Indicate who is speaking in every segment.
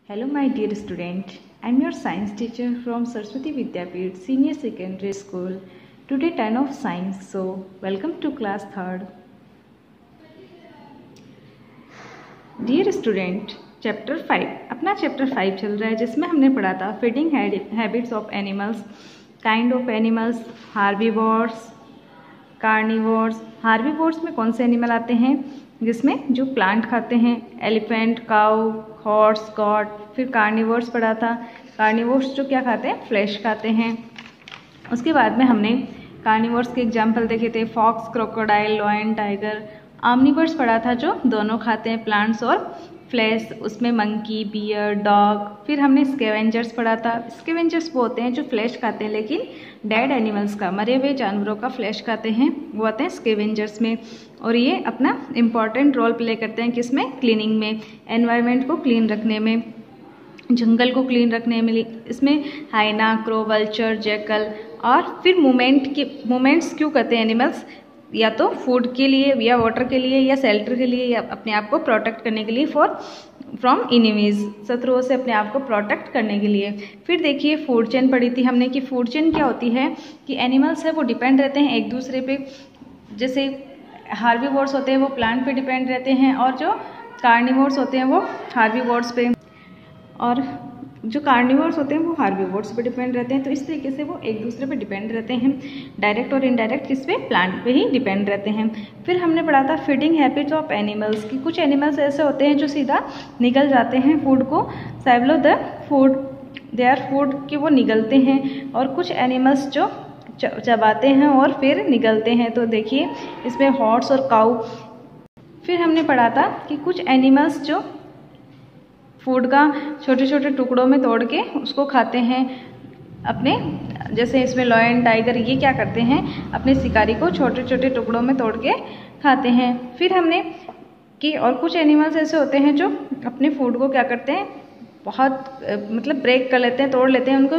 Speaker 1: Hello my dear student, I am your science teacher from Saraswati Vidyapeeth Senior Secondary School. Today 10 of science, so welcome to class 3rd. Dear student, chapter 5 अपना chapter 5 चल रहा है जिसमें हमने पढ़ा था feeding habits of animals, kind of animals, herbivores, carnivores. Herbivores में कौन से एनिमल आते हैं जिसमें जो प्लांट खाते हैं, एलिफेंट, काऊ, हॉर्स, गॉट। फिर कार्निवोर्स पढ़ा था, कार्निवोर्स जो क्या खाते हैं, फ्लैश खाते हैं। उसके बाद में हमने कार्निवोर्स के एग्जाम्पल देखे थे, fox, crocodile, lion, tiger. Omnivores पढ़ा था जो दोनों खाते हैं, प्लांट्स और फ्लैश, उसमें मंकी, बियर, डॉग। फिर हमने स्कैवेंजर्स पढ़ा था। स्कैवेंजर्स वो होते हैं जो फ्लैश खाते हैं लेकिन डेड एनिमल्स का, मरे हुए जानवरों का फ्लैश खाते हैं, वो आते हैं स्कैवेंजर्स में। और ये अपना इम्पॉर्टेंट रोल प्ले करते हैं किसमें, क्लीनिंग में, एनवायरनमेंट को क्लीन रखने में, जंगल को क्लीन रखने में। इसमें हाइना, क्रो, वल्चर, जैकल। और फिर मूवमेंट्स क्यों करते हैं एनिमल्स, या तो फूड के लिए, या वाटर के लिए, या शेल्टर के लिए, या अपने आप को प्रोटेक्ट करने के लिए, फ्रॉम एनिमीज, शत्रुओं से अपने आप को प्रोटेक्ट करने के लिए। फिर देखिए फूड चेन पढ़ी थी हमने कि फूड चेन क्या होती है, कि एनिमल्स है वो डिपेंड रहते हैं एक दूसरे पे। जैसे हार्बीवोर्स होते हैं वो प्लांट पे डिपेंड रहते हैं, और जो कार्निवोर्स होते हैं वो हार्बीवोर्स पे, और जो कार्निवोर्स होते हैं वो हार्बीवोर्स पे डिपेंड रहते हैं। तो इस तरीके से वो एक दूसरे पे डिपेंड रहते हैं, डायरेक्ट और इनडायरेक्ट किस पे, प्लांट पे ही डिपेंड रहते हैं। फिर हमने पढ़ा था फीडिंग हैबिट्स ऑफ एनिमल्स की कुछ एनिमल्स ऐसे होते हैं जो सीधा निगल जाते हैं फूड को, सैवलो द फूड, देयर फूड कि वो निगलते हैं, और कुछ एनिमल्स जो चबाते हैं और फिर निगलते हैं। तो देखिए इसमें हॉर्स और काऊ। फिर हमने पढ़ा था कि कुछ एनिमल्स जो फूड का छोटे छोटे टुकड़ों में तोड़ के उसको खाते हैं अपने, जैसे इसमें लॉयन, टाइगर, ये क्या करते हैं, अपने शिकारी को छोटे छोटे टुकड़ों में तोड़ के खाते हैं। फिर हमने कि और कुछ एनिमल्स ऐसे होते हैं जो अपने फूड को क्या करते हैं, बहुत मतलब ब्रेक कर लेते हैं, तोड़ लेते हैं उनको,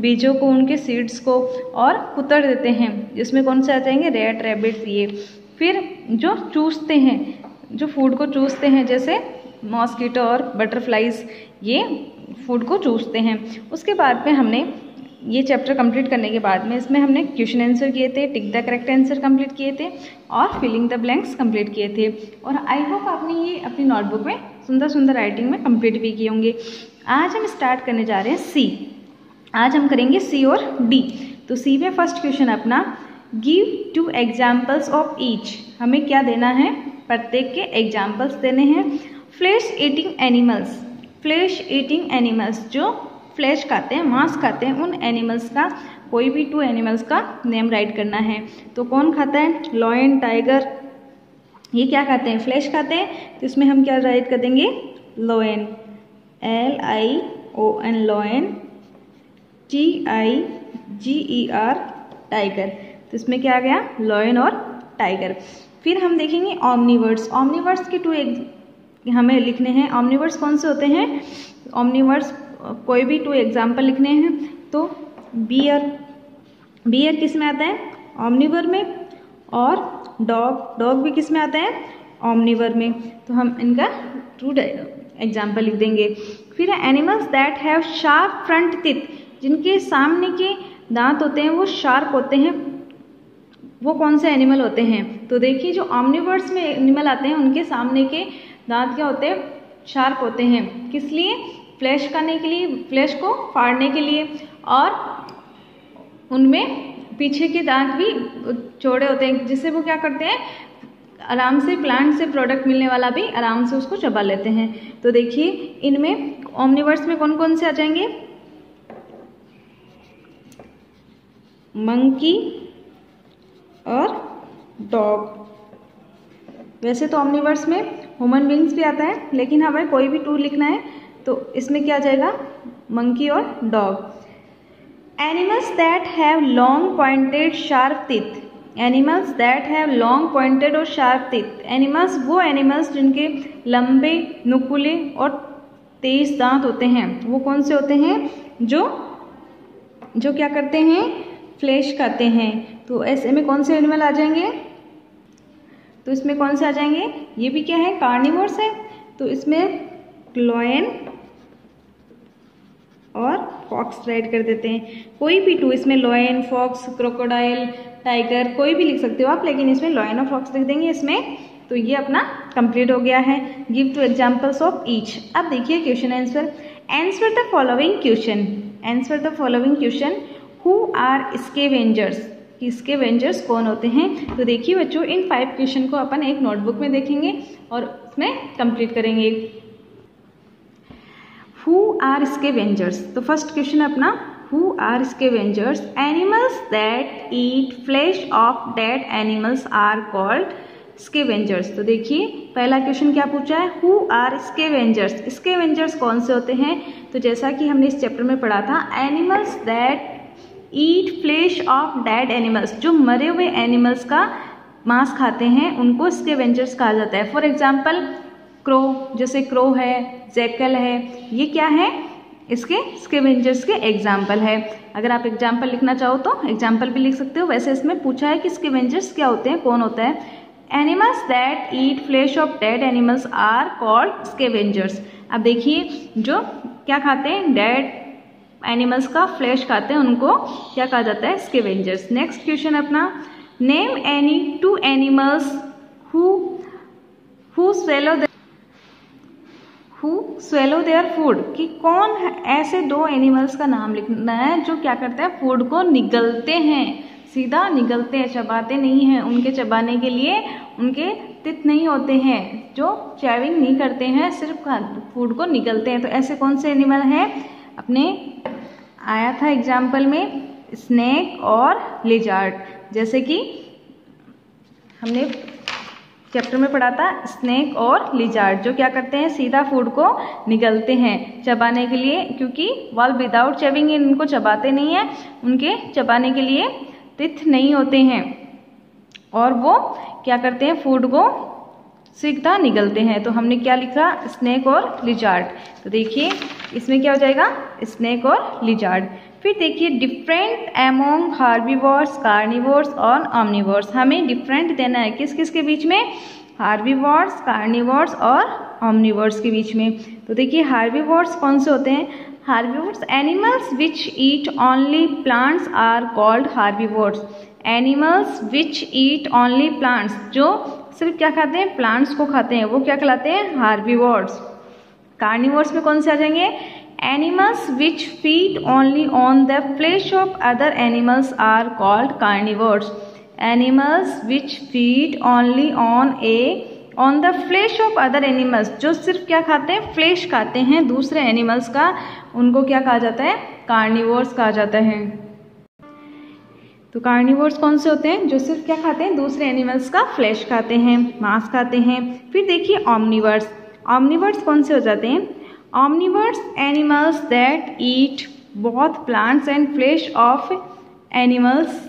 Speaker 1: बीजों को, उनके सीड्स को, और कुतर देते हैं। इसमें कौन से आ जाएंगे, रैट, रैबिट्स, ये। फिर जो चूसते हैं, जो फूड को चूसते हैं, जैसे मॉस्किटो और बटरफ्लाइज, ये फूड को चूसते हैं। उसके बाद में हमने ये चैप्टर कंप्लीट करने के बाद में इसमें हमने क्वेश्चन आंसर किए थे, tick the correct answer complete किए थे, और फिलिंग द ब्लैंक्स कंप्लीट किए थे। और आई होप आपने ये अपनी नोटबुक में सुंदर सुंदर राइटिंग में कंप्लीट भी किए होंगे। आज हम स्टार्ट करने जा रहे हैं सी। आज हम करेंगे सी और डी। तो सी में फर्स्ट क्वेश्चन अपना, गिव 2 एग्जाम्पल्स ऑफ ईच। हमें क्या देना है, प्रत्येक के एग्जाम्पल्स देने हैं। Flesh eating animals, flesh eating animals जो फ्लैश खाते हैं, मांस खाते हैं, उन एनिमल्स का कोई भी 2 एनिमल्स का नेम राइट करना है। तो कौन खाता है, लॉयन, टाइगर, ये क्या खाते हैं, फ्लैश खाते हैं। तो इसमें हम क्या राइट कर देंगे, lion, LION, lion, TIGER, tiger. तो इसमें क्या आ गया, लॉयन और टाइगर। फिर हम देखेंगे ऑमनिवर्स। ऑमनिवर्स के 2 हमें लिखने हैं। ऑमनिवर्स कौन से होते हैं, ऑमनिवर्स कोई भी 2 एग्जाम्पल लिखने हैं। तो बियर, बियर किस में आता है, ऑमनिवर में, और डॉग, डॉग भी किस में आता है, ऑमनिवर में। तो हम इनका 2 एग्जाम्पल लिख देंगे। फिर animals that have sharp front teeth, जिनके सामने के दांत होते हैं वो शार्प होते हैं, वो कौन से एनिमल होते हैं। तो देखिए जो ऑमनिवर्स में एनिमल आते हैं उनके सामने के दांत क्या होते हैं, शार्प होते हैं। किस लिए, फ्लैश खाने के लिए, फ्लैश को फाड़ने के लिए, और उनमें पीछे के दांत भी चौड़े होते हैं, जिससे वो क्या करते हैं, आराम से प्लांट से प्रोडक्ट मिलने वाला भी आराम से उसको चबा लेते हैं। तो देखिए इनमें ऑमनिवर्स में कौन कौन से आ जाएंगे, मंकी और डॉग। वैसे तो ऑमनिवर्स में ह्यूमन बींग्स भी आता है, लेकिन हमें कोई भी 2 लिखना है, तो इसमें क्या आ जाएगा, मंकी और dog. Animals that have long pointed sharp teeth, animals that have long pointed और शार्प टीथ। एनिमल्स वो एनिमल्स जिनके लंबे, नुकीले और तेज दांत होते हैं, वो कौन से होते हैं, जो क्या करते हैं, फ्लैश खाते हैं। तो ऐसे में कौन से एनिमल आ जाएंगे, तो इसमें कौन से आ जाएंगे, ये भी क्या है, कार्निवोर्स है। तो इसमें लॉयन, और फॉक्स राइड कर देते हैं। कोई भी 2 इसमें लॉयन, फॉक्स, क्रोकोडाइल, टाइगर कोई भी लिख सकते हो आप, लेकिन इसमें लॉयन और फॉक्स लिख देंगे इसमें। तो ये अपना कंप्लीट हो गया है। Give 2 examples of each. अब देखिए question answer. Answer the following question. Answer the following question. Who are scavengers. कि स्केवेंजर्स कौन होते हैं। तो देखिए बच्चों, इन 5 क्वेश्चन को अपन एक नोटबुक में देखेंगे और उसमें कंप्लीट करेंगे। Who are scavengers. तो फर्स्ट क्वेश्चन अपना, who are scavengers. Animals that eat flesh of dead animals are called scavengers. तो देखिए पहला क्वेश्चन क्या पूछा है, हु आर स्केवेंजर्स। स्केवेंजर्स कौन से होते हैं। तो जैसा कि हमने इस चैप्टर में पढ़ा था, animals that eat flesh of dead animals, जो मरे हुए एनिमल्स का मांस खाते हैं उनको स्केवेंजर्स कहा जाता है। फॉर एग्जाम्पल क्रो, जैसे क्रो है, जैकल है, ये क्या है, इसके स्केवेंजर्स के एग्जाम्पल है। अगर आप एग्जाम्पल लिखना चाहो तो एग्जाम्पल भी लिख सकते हो। वैसे इसमें पूछा है कि स्केवेंजर्स क्या होते हैं, कौन होता है। Animals that eat flesh of dead animals are called scavengers. अब देखिए जो क्या खाते हैं, डेड एनिमल्स का फ्लैश खाते हैं, उनको क्या कहा जाता है, स्केवेंजर्स। नेक्स्ट क्वेश्चन अपना, name any 2 animals who swallow their food. कि कौन ऐसे 2 एनिमल्स का नाम लिखना है जो क्या करते हैं, फूड को निगलते हैं, सीधा निगलते हैं, चबाते नहीं हैं। उनके चबाने के लिए उनके तित नहीं होते हैं, जो चैविंग नहीं करते हैं, सिर्फ फूड को निगलते हैं। तो ऐसे कौन से एनिमल हैं, अपने आया था एग्जाम्पल में स्नेक और लिजार्ड। जैसे कि हमने चैप्टर में पढ़ा था, स्नेक और लिजार्ड जो क्या करते हैं, सीधा फूड को निगलते हैं चबाने के लिए, क्योंकि वाल विदाउट चेविंग इनको चबाते नहीं है, उनके चबाने के लिए तित नहीं होते हैं और वो क्या करते हैं, फूड को सीधा निगलते हैं। तो हमने क्या लिखा, स्नेक और लिजार्ड। तो देखिए इसमें क्या हो जाएगा, स्नेक और लिजार्ड। फिर देखिए डिफरेंट एमोंग हार्बीवोर्स, कार्निवोर्स और ऑमनिवोर्स। हमें डिफरेंट देना है किस किस के बीच में, हार्बीवोर्स, कार्निवोर्स और ऑमनिवोर्स के बीच में। तो देखिए हार्बीवोर्स कौन से होते हैं, herbivores animals which eat only plants are called herbivores. Animals which eat only plants, जो सिर्फ क्या खाते हैं, प्लांट्स को खाते हैं, वो क्या कहलाते हैं, हार्बीवोर्स। कार्निवोर्स में कौन से आ जाएंगे, animals which feed only on the flesh of other animals are called carnivores. Animals which feed only on the flesh of other animals, जो सिर्फ क्या खाते हैं, फ्लैश खाते हैं दूसरे एनिमल्स का, उनको क्या कहा जाता है, कार्निवोर्स कहा जाता है। तो कार्निवोर्स कौन से होते हैं, जो सिर्फ क्या खाते हैं, दूसरे एनिमल्स का फ्लैश खाते हैं, मांस खाते हैं। फिर देखिए ऑमनिवर्स। ऑमनिवर्स कौन से हो जाते हैं, omnivores animals that eat both plants and flesh of animals.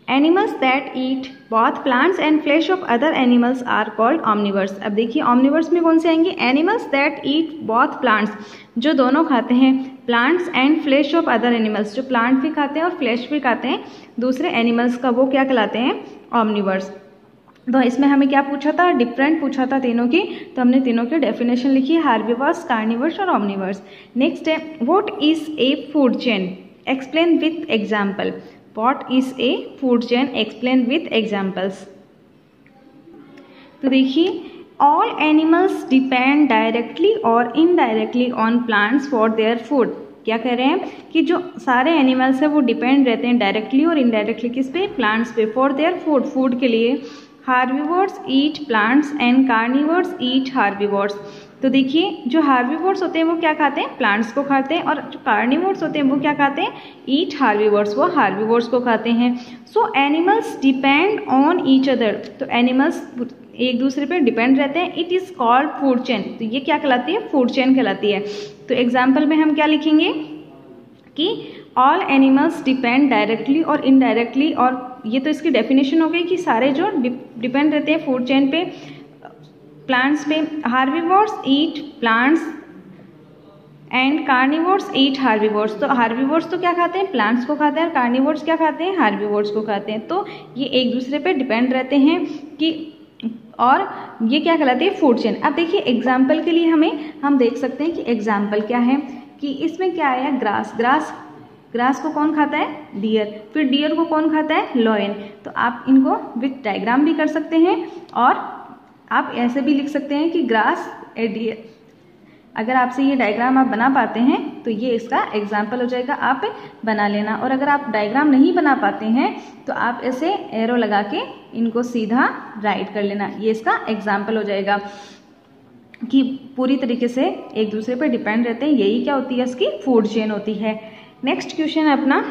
Speaker 1: Animals that eat both plants and flesh of other animals are called omnivores. अब देखिए ऑमनिवर्स में कौन से आएंगे, animals that eat both plants, जो दोनों खाते हैं, plants and flesh of other animals, जो प्लांट भी खाते हैं और फ्लैश भी खाते हैं दूसरे एनिमल्स का, वो क्या कहलाते हैं, ऑमनिवर्स। तो इसमें हमें क्या पूछा था, डिफरेंट पूछा था तीनों की, तो हमने तीनों की डेफिनेशन लिखी, हार्बीवर्स, कार्निवर्स और ऑमनिवर्स। नेक्स्ट है, what is a food chain, explain with example. What is a food chain? Explain with examples. तो देखिए all animals depend directly और indirectly on plants for their food. क्या कह रहे हैं कि जो सारे एनिमल्स हैं वो डिपेंड रहते हैं डायरेक्टली और इनडायरेक्टली किस पे, प्लांट्स पे, फॉर देयर फूड, फूड के लिए। Herbivores eat plants and carnivores eat herbivores. तो देखिए जो हार्बीवोर्स होते हैं वो क्या खाते हैं, प्लांट्स को खाते हैं, और जो कार्निवोर्स होते हैं वो क्या खाते हैं, ईट हार्बीवोर्स, वो हार्बीवोर्स को खाते हैं। सो animals depend on each other. तो एनिमल्स एक दूसरे पे डिपेंड रहते हैं, it is called food chain. तो ये क्या कहलाती है, फूड चेन कहलाती है। तो एग्जाम्पल में हम क्या लिखेंगे कि ऑल एनिमल्स डिपेंड डायरेक्टली और इनडायरेक्टली, और ये तो इसकी डेफिनेशन हो गई कि सारे जो डिपेंड रहते हैं फूड चेन पे, प्लांट्स पे। Herbivores eat plants and carnivores eat herbivores. तो हार्बीवोर्स तो क्या खाते हैं, प्लांट्स को खाते हैं, और कार्निवोर्स क्या खाते हैं, हार्बीवोर्स को खाते हैं। तो ये एक दूसरे पे डिपेंड रहते हैं कि और ये क्या कहलाती है, फूड चेन। अब देखिए एग्जाम्पल के लिए हम देख सकते हैं कि एग्जाम्पल क्या है, कि इसमें क्या आया, ग्रास को कौन खाता है, डियर। फिर डियर को कौन खाता है, लॉयन। तो आप इनको विथ डायग्राम भी कर सकते हैं और आप ऐसे भी लिख सकते हैं कि ग्रास ए डियर। अगर आपसे ये डायग्राम आप बना पाते हैं तो ये इसका एग्जाम्पल हो जाएगा, आप बना लेना। और अगर आप डायग्राम नहीं बना पाते हैं तो आप ऐसे एरो लगा के इनको सीधा राइट कर लेना, ये इसका एग्जाम्पल हो जाएगा कि पूरी तरीके से एक दूसरे पर डिपेंड रहते हैं। यही क्या होती है, इसकी फूड चेन होती है। नेक्स्ट क्वेश्चन है अपना,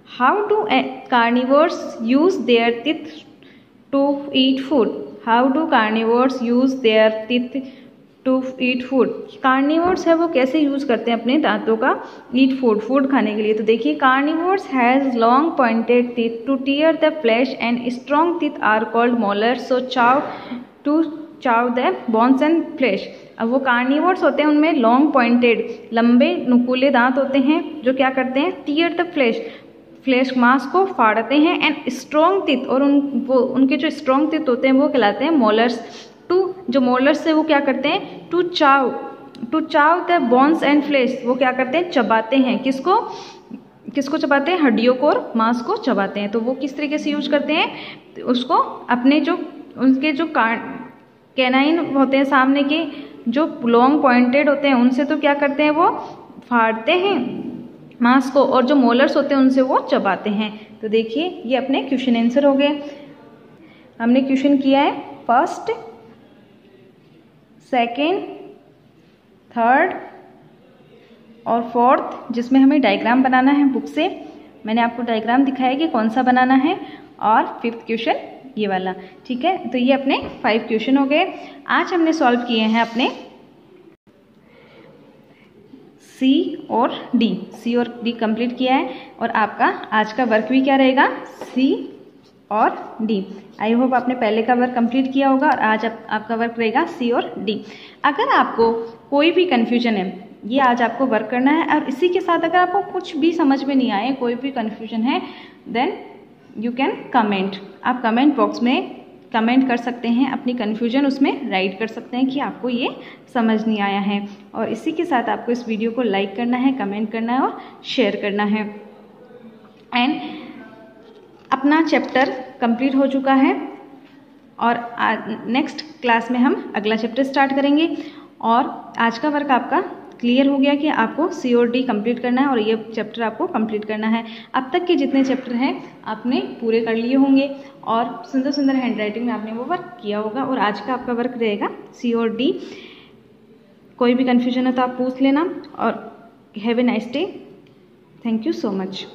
Speaker 1: how do carnivores use their teeth to eat food. How do carnivores use their teeth to eat food. Carnivores है वो कैसे यूज करते हैं अपने दांतों का ईट फूड खाने के लिए। तो देखिए, carnivores has long pointed teeth to tear the flesh and strong teeth are called molars so chew the bones and flash. अब वो कार्निवर्स होते हैं, उनमें लॉन्ग पॉइंटेड लंबे नुकीले दांत होते हैं जो क्या करते हैं, टीयर द फ्लैश मांस को फाड़ते हैं, एंड स्ट्रॉन्ग टीथ, और उनके जो स्ट्रॉन्ग टीथ होते हैं वो कहलाते हैं मोलर्स। जो मोलर्स से वो क्या करते हैं, टू चाव द बोन्स एंड फ्लैश, वो क्या करते हैं, चबाते हैं। किसको चबाते हैं, हड्डियों को और मांस को चबाते हैं। तो वो किस तरीके से यूज करते हैं, उसको अपने उनके जो कैनाइन होते हैं सामने के, जो लॉन्ग पॉइंटेड होते हैं, उनसे तो क्या करते हैं, वो फाड़ते हैं मांस को, और जो मोलर्स होते हैं उनसे वो चबाते हैं। तो देखिए ये अपने क्वेश्चन आंसर हो गए। हमने क्वेश्चन किया है फर्स्ट, सेकेंड, थर्ड और फोर्थ, जिसमें हमें डायग्राम बनाना है बुक से। मैंने आपको डायग्राम दिखाया कि कौन सा बनाना है, और फिफ्थ क्वेश्चन ये वाला, ठीक है। तो ये अपने 5 क्वेश्चन हो गए। आज हमने सॉल्व किए हैं अपने सी और डी कंप्लीट किया है, और आपका आज का वर्क भी क्या रहेगा, सी और डी। आई होप आपने पहले का वर्क कंप्लीट किया होगा, और आज आपका वर्क रहेगा सी और डी। अगर आपको कोई भी कन्फ्यूजन है, ये आज आपको वर्क करना है, और इसी के साथ अगर आपको कुछ भी समझ में नहीं आए, कोई भी कन्फ्यूजन है, देन यू कैन कमेंट। आप कमेंट बॉक्स में कमेंट कर सकते हैं, अपनी कन्फ्यूजन उसमें राइट कर सकते हैं कि आपको ये समझ नहीं आया है। और इसी के साथ आपको इस वीडियो को लाइक करना है, कमेंट करना है और शेयर करना है। एंड अपना चैप्टर कंप्लीट हो चुका है, और नेक्स्ट क्लास में हम अगला चैप्टर स्टार्ट करेंगे। और आज का वर्क आपका क्लियर हो गया कि आपको सी और डी कंप्लीट करना है, और ये चैप्टर आपको कंप्लीट करना है। अब तक के जितने चैप्टर हैं आपने पूरे कर लिए होंगे, और सुंदर सुंदर हैंडराइटिंग में आपने वो वर्क किया होगा। और आज का आपका वर्क रहेगा सी और डी। कोई भी कन्फ्यूजन है तो आप पूछ लेना, और have a nice day. Thank you so much.